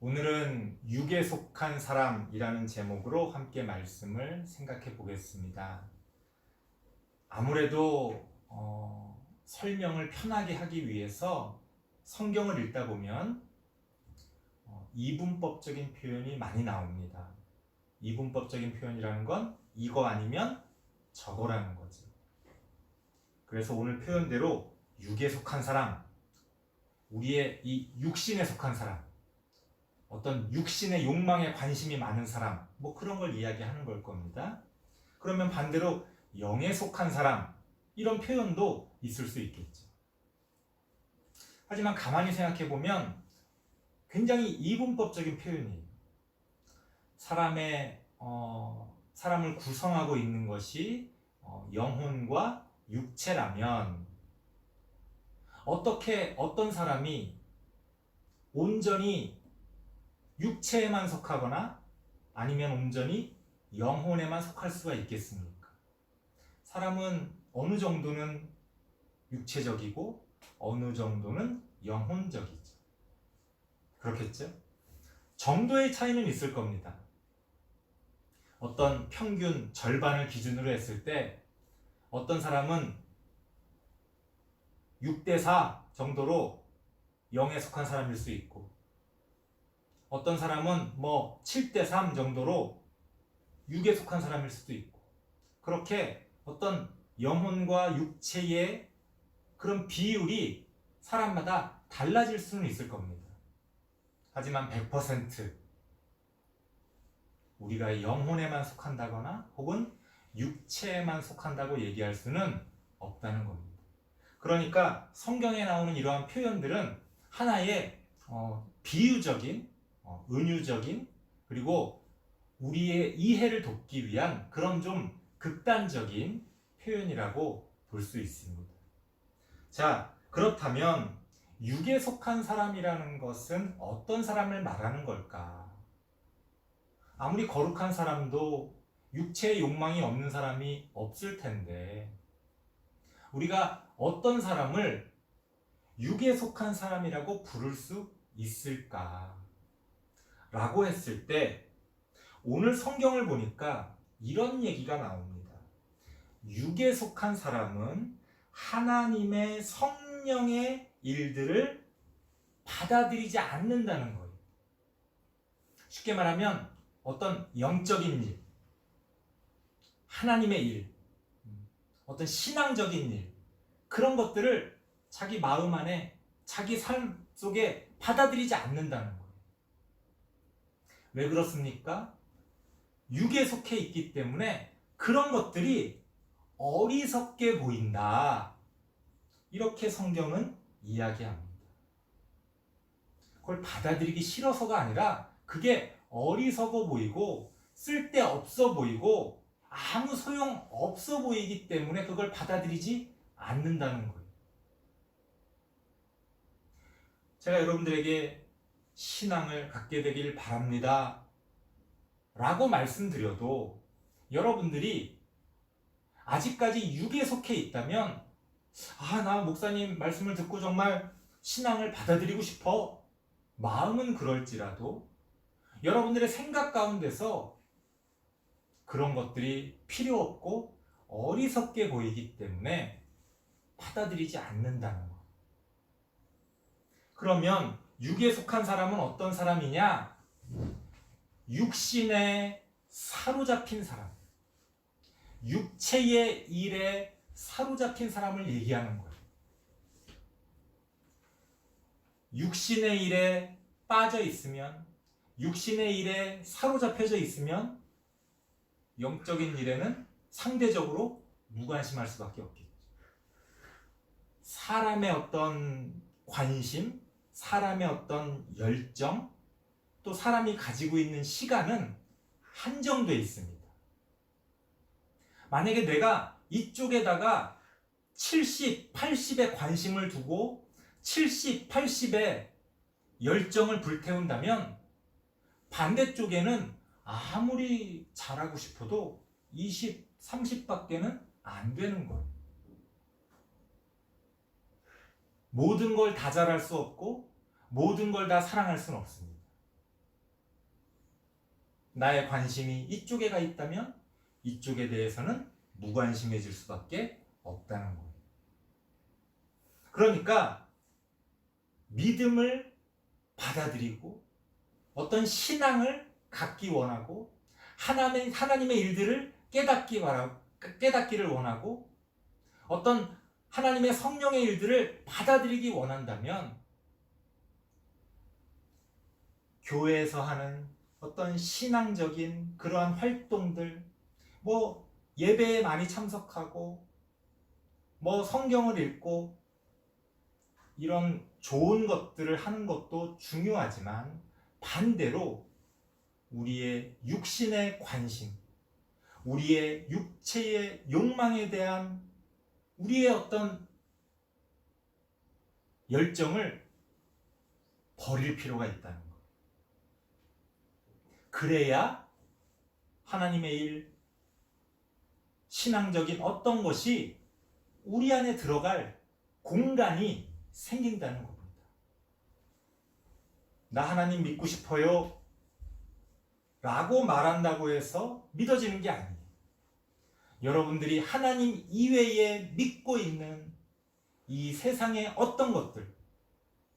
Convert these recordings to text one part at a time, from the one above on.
오늘은 육에 속한 사람이라는 제목으로 함께 말씀을 생각해 보겠습니다. 아무래도 설명을 편하게 하기 위해서 성경을 읽다 보면 이분법적인 표현이 많이 나옵니다. 이분법적인 표현이라는 건 이거 아니면 저거라는 거죠. 그래서 오늘 표현대로 육에 속한 사람, 우리의 이 육신에 속한 사람, 어떤 육신의 욕망에 관심이 많은 사람, 뭐 그런 걸 이야기하는 걸 겁니다. 그러면 반대로 영에 속한 사람, 이런 표현도 있을 수 있겠죠. 하지만 가만히 생각해 보면 굉장히 이분법적인 표현이에요. 사람을 구성하고 있는 것이 영혼과 육체라면 어떻게 어떤 사람이 온전히 육체에만 속하거나 아니면 온전히 영혼에만 속할 수가 있겠습니까? 사람은 어느 정도는 육체적이고 어느 정도는 영혼적이죠. 그렇겠죠? 정도의 차이는 있을 겁니다. 어떤 평균 절반을 기준으로 했을 때 어떤 사람은 6대4 정도로 영에 속한 사람일 수 있고 어떤 사람은 7대3 정도로 육에 속한 사람일 수도 있고 그렇게 어떤 영혼과 육체의 그런 비율이 사람마다 달라질 수는 있을 겁니다. 하지만 100% 우리가 영혼에만 속한다거나 혹은 육체에만 속한다고 얘기할 수는 없다는 겁니다. 그러니까 성경에 나오는 이러한 표현들은 하나의 비유적인 은유적인 그리고 우리의 이해를 돕기 위한 그런 좀 극단적인 표현이라고 볼 수 있습니다. 자, 그렇다면 육에 속한 사람이라는 것은 어떤 사람을 말하는 걸까? 아무리 거룩한 사람도 육체의 욕망이 없는 사람이 없을 텐데 우리가 어떤 사람을 육에 속한 사람이라고 부를 수 있을까? 라고 했을 때 오늘 성경을 보니까 이런 얘기가 나옵니다. 육에 속한 사람은 하나님의 성령의 일들을 받아들이지 않는다는 거예요. 쉽게 말하면 어떤 영적인 일, 하나님의 일, 어떤 신앙적인 일, 그런 것들을 자기 마음 안에, 자기 삶 속에 받아들이지 않는다는 거예요. 왜 그렇습니까? 육에 속해 있기 때문에 그런 것들이 어리석게 보인다. 이렇게 성경은 이야기합니다. 그걸 받아들이기 싫어서가 아니라 그게 어리석어 보이고 쓸데없어 보이고 아무 소용 없어 보이기 때문에 그걸 받아들이지 않는다는 거예요. 제가 여러분들에게 신앙을 갖게 되길 바랍니다. 라고 말씀드려도 여러분들이 아직까지 육에 속해 있다면 나 목사님 말씀을 듣고 정말 신앙을 받아들이고 싶어. 마음은 그럴지라도 여러분들의 생각 가운데서 그런 것들이 필요 없고 어리석게 보이기 때문에 받아들이지 않는다는 것. 그러면 육에 속한 사람은 어떤 사람이냐? 육신에 사로잡힌 사람, 육체의 일에 사로잡힌 사람을 얘기하는 거예요. 육신의 일에 빠져 있으면, 육신의 일에 사로잡혀져 있으면 영적인 일에는 상대적으로 무관심할 수밖에 없겠죠. 사람의 어떤 관심, 사람의 어떤 열정, 또 사람이 가지고 있는 시간은 한정되어 있습니다. 만약에 내가 이쪽에다가 70, 80에 관심을 두고 70, 80에 열정을 불태운다면 반대쪽에는 아무리 잘하고 싶어도 20, 30밖에는 안 되는 거예요. 모든 걸 다 잘할 수 없고 모든 걸 다 사랑할 수는 없습니다. 나의 관심이 이쪽에 가 있다면 이쪽에 대해서는 무관심해질 수밖에 없다는 거예요. 그러니까 믿음을 받아들이고 어떤 신앙을 갖기 원하고 하나님의 일들을 깨닫기를 원하고 어떤 하나님의 성령의 일들을 받아들이기 원한다면 교회에서 하는 어떤 신앙적인 그러한 활동들, 예배에 많이 참석하고 성경을 읽고 이런 좋은 것들을 하는 것도 중요하지만 반대로 우리의 육신의 관심, 우리의 육체의 욕망에 대한 우리의 어떤 열정을 버릴 필요가 있다는 것. 그래야 하나님의 일, 신앙적인 어떤 것이 우리 안에 들어갈 공간이 생긴다는 겁니다. 나 하나님 믿고 싶어요 라고 말한다고 해서 믿어지는 게 아니에요. 여러분들이 하나님 이외에 믿고 있는 이 세상의 어떤 것들,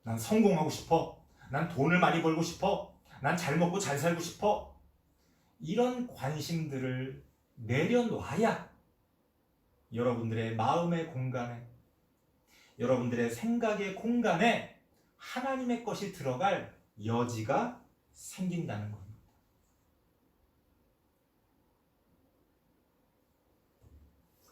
난 성공하고 싶어, 난 돈을 많이 벌고 싶어, 난 잘 먹고 잘 살고 싶어, 이런 관심들을 내려놔야 여러분들의 마음의 공간에, 여러분들의 생각의 공간에 하나님의 것이 들어갈 여지가 생긴다는 겁니다.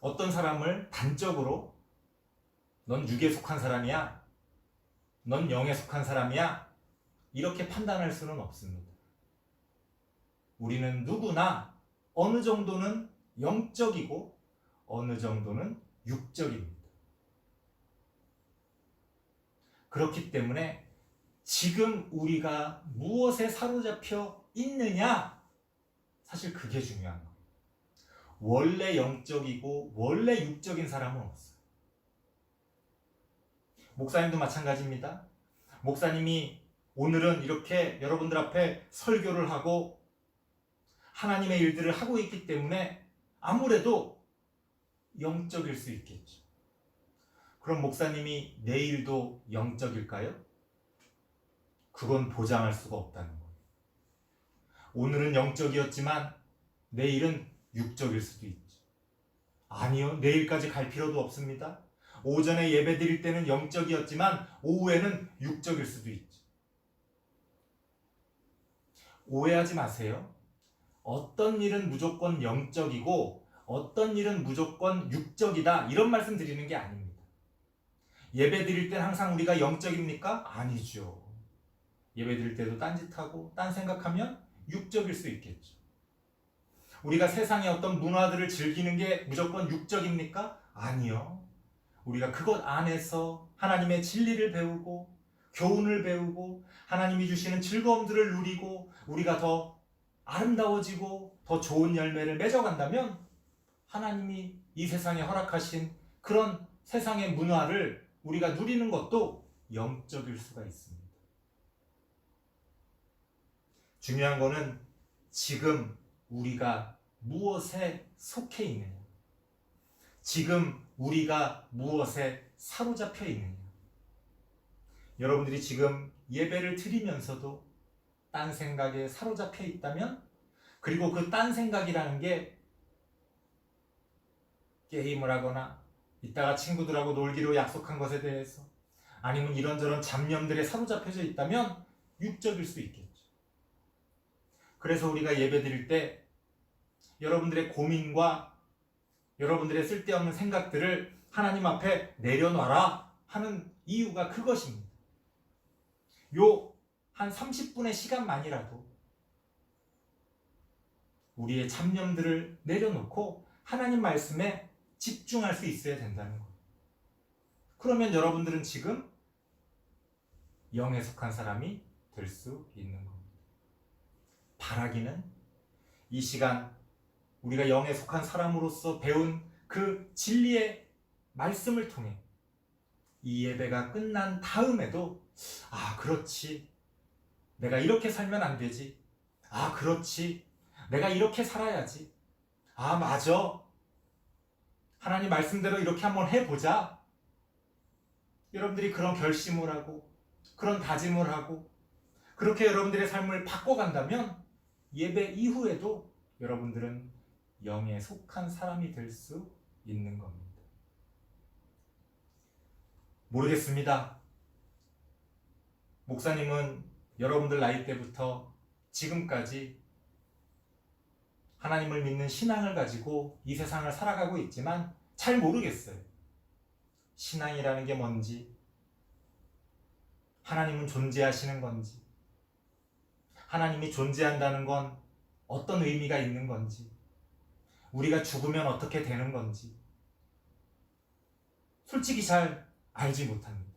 어떤 사람을 단적으로 넌 육에 속한 사람이야, 넌 영에 속한 사람이야, 이렇게 판단할 수는 없습니다. 우리는 누구나 어느 정도는 영적이고 어느 정도는 육적입니다. 그렇기 때문에 지금 우리가 무엇에 사로잡혀 있느냐, 사실 그게 중요한 거예요. 원래 영적이고 원래 육적인 사람은 없어요. 목사님도 마찬가지입니다. 목사님이 오늘은 이렇게 여러분들 앞에 설교를 하고 하나님의 일들을 하고 있기 때문에 아무래도 영적일 수 있겠죠. 그럼 목사님이 내일도 영적일까요? 그건 보장할 수가 없다는 거예요. 오늘은 영적이었지만 내일은 육적일 수도 있죠. 아니요, 내일까지 갈 필요도 없습니다. 오전에 예배 드릴 때는 영적이었지만 오후에는 육적일 수도 있죠. 오해하지 마세요. 어떤 일은 무조건 영적이고 어떤 일은 무조건 육적이다, 이런 말씀 드리는 게 아닙니다. 예배 드릴 땐 항상 우리가 영적입니까? 아니죠. 예배 드릴 때도 딴짓하고 딴 생각하면 육적일 수 있겠죠. 우리가 세상의 어떤 문화들을 즐기는 게 무조건 육적입니까? 아니요. 우리가 그것 안에서 하나님의 진리를 배우고 교훈을 배우고 하나님이 주시는 즐거움들을 누리고 우리가 더 아름다워지고 더 좋은 열매를 맺어간다면 하나님이 이 세상에 허락하신 그런 세상의 문화를 우리가 누리는 것도 영적일 수가 있습니다. 중요한 거는 지금 우리가 무엇에 속해 있느냐, 지금 우리가 무엇에 사로잡혀 있느냐. 여러분들이 지금 예배를 드리면서도 딴 생각에 사로잡혀 있다면, 그리고 그 딴 생각이라는 게 게임을 하거나 이따가 친구들하고 놀기로 약속한 것에 대해서 아니면 이런저런 잡념들에 사로잡혀져 있다면 육적일 수 있겠죠. 그래서 우리가 예배 드릴 때 여러분들의 고민과 여러분들의 쓸데없는 생각들을 하나님 앞에 내려놔라 하는 이유가 그것입니다. 요 한 30분의 시간만이라도 우리의 잡념들을 내려놓고 하나님 말씀에 집중할 수 있어야 된다는 거예요. 그러면 여러분들은 지금 영에 속한 사람이 될 수 있는 겁니다. 바라기는 이 시간 우리가 영에 속한 사람으로서 배운 그 진리의 말씀을 통해 이 예배가 끝난 다음에도 그렇지, 내가 이렇게 살면 안 되지, 그렇지, 내가 이렇게 살아야지. 아, 맞아. 하나님 말씀대로 이렇게 한번 해보자. 여러분들이 그런 결심을 하고 그런 다짐을 하고 그렇게 여러분들의 삶을 바꿔간다면 예배 이후에도 여러분들은 영에 속한 사람이 될 수 있는 겁니다. 모르겠습니다. 목사님은 여러분들 나이 때부터 지금까지 하나님을 믿는 신앙을 가지고 이 세상을 살아가고 있지만 잘 모르겠어요. 신앙이라는 게 뭔지, 하나님은 존재하시는 건지, 하나님이 존재한다는 건 어떤 의미가 있는 건지, 우리가 죽으면 어떻게 되는 건지 솔직히 잘 알지 못합니다.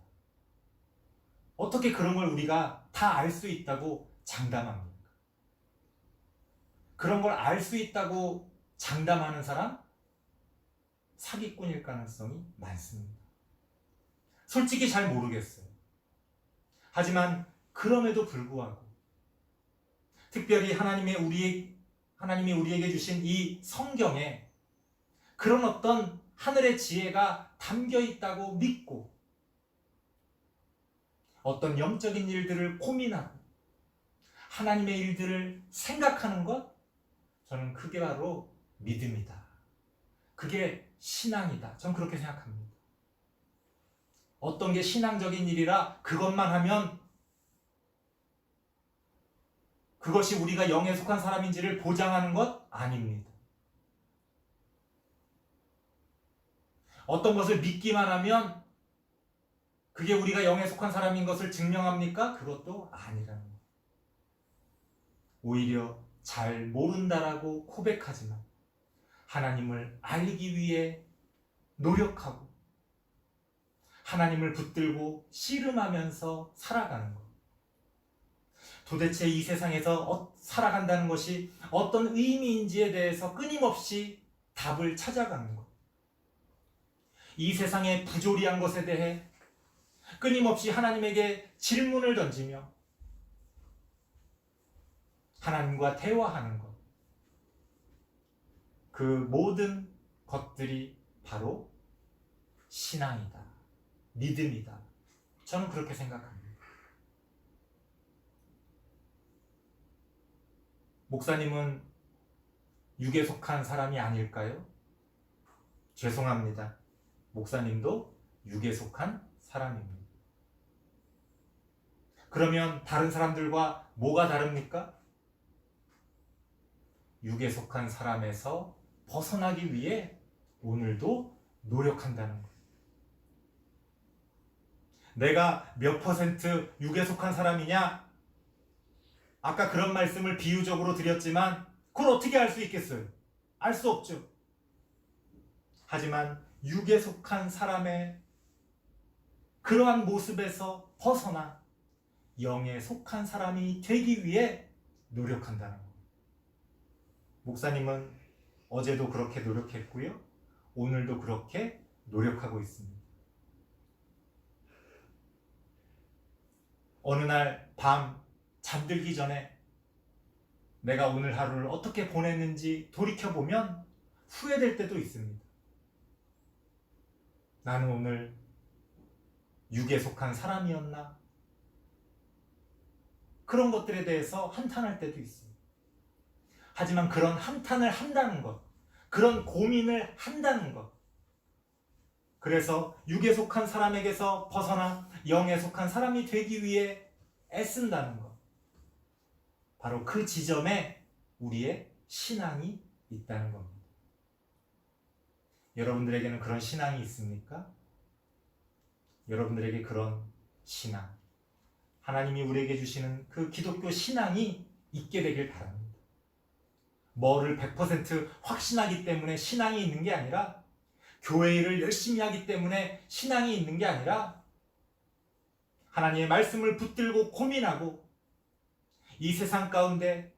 어떻게 그런 걸 우리가 다 알 수 있다고 장담합니까? 그런 걸 알 수 있다고 장담하는 사람 사기꾼일 가능성이 많습니다. 솔직히 잘 모르겠어요. 하지만 그럼에도 불구하고 특별히 하나님이 우리에게 주신 이 성경에 그런 어떤 하늘의 지혜가 담겨 있다고 믿고 어떤 영적인 일들을 고민하고 하나님의 일들을 생각하는 것, 저는 그게 바로 믿음이다. 그게 신앙이다. 저는 그렇게 생각합니다. 어떤 게 신앙적인 일이라 그것만 하면 그것이 우리가 영에 속한 사람인지를 보장하는 것 아닙니다. 어떤 것을 믿기만 하면 그게 우리가 영에 속한 사람인 것을 증명합니까? 그것도 아니라는 거예요. 오히려 잘 모른다라고 고백하지만 하나님을 알기 위해 노력하고 하나님을 붙들고 씨름하면서 살아가는 것. 도대체 이 세상에서 살아간다는 것이 어떤 의미인지에 대해서 끊임없이 답을 찾아가는 것. 이 세상의 부조리한 것에 대해 끊임없이 하나님에게 질문을 던지며 하나님과 대화하는 것. 그 모든 것들이 바로 신앙이다. 믿음이다. 저는 그렇게 생각합니다. 목사님은 육에 속한 사람이 아닐까요? 죄송합니다. 목사님도 육에 속한 사람입니다. 그러면 다른 사람들과 뭐가 다릅니까? 육에 속한 사람에서 벗어나기 위해 오늘도 노력한다는 거예요. 내가 몇 퍼센트 육에 속한 사람이냐? 아까 그런 말씀을 비유적으로 드렸지만 그걸 어떻게 알 수 있겠어요? 알 수 없죠. 하지만 육에 속한 사람의 그러한 모습에서 벗어나 영에 속한 사람이 되기 위해 노력한다는 거예요. 목사님은 어제도 그렇게 노력했고요. 오늘도 그렇게 노력하고 있습니다. 어느 날 밤 잠들기 전에 내가 오늘 하루를 어떻게 보냈는지 돌이켜보면 후회될 때도 있습니다. 나는 오늘 육에 속한 사람이었나? 그런 것들에 대해서 한탄할 때도 있습니다. 하지만 그런 한탄을 한다는 것, 그런 고민을 한다는 것, 그래서 육에 속한 사람에게서 벗어나 영에 속한 사람이 되기 위해 애쓴다는 것, 바로 그 지점에 우리의 신앙이 있다는 겁니다. 여러분들에게는 그런 신앙이 있습니까? 여러분들에게 그런 신앙, 하나님이 우리에게 주시는 그 기독교 신앙이 있게 되길 바랍니다. 뭐를 100% 확신하기 때문에 신앙이 있는 게 아니라, 교회 일을 열심히 하기 때문에 신앙이 있는 게 아니라, 하나님의 말씀을 붙들고 고민하고 이 세상 가운데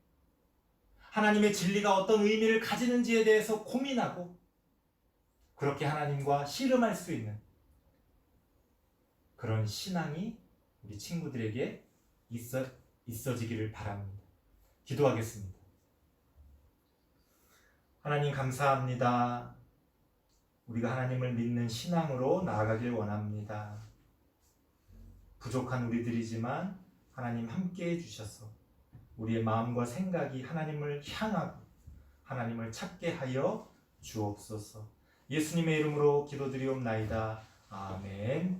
하나님의 진리가 어떤 의미를 가지는지에 대해서 고민하고 그렇게 하나님과 씨름할 수 있는 그런 신앙이 우리 친구들에게 있어지기를 바랍니다. 기도하겠습니다. 하나님 감사합니다. 우리가 하나님을 믿는 신앙으로 나아가길 원합니다. 부족한 우리들이지만 하나님 함께 해주셔서 우리의 마음과 생각이 하나님을 향하고 하나님을 찾게 하여 주옵소서. 예수님의 이름으로 기도드리옵나이다. 아멘.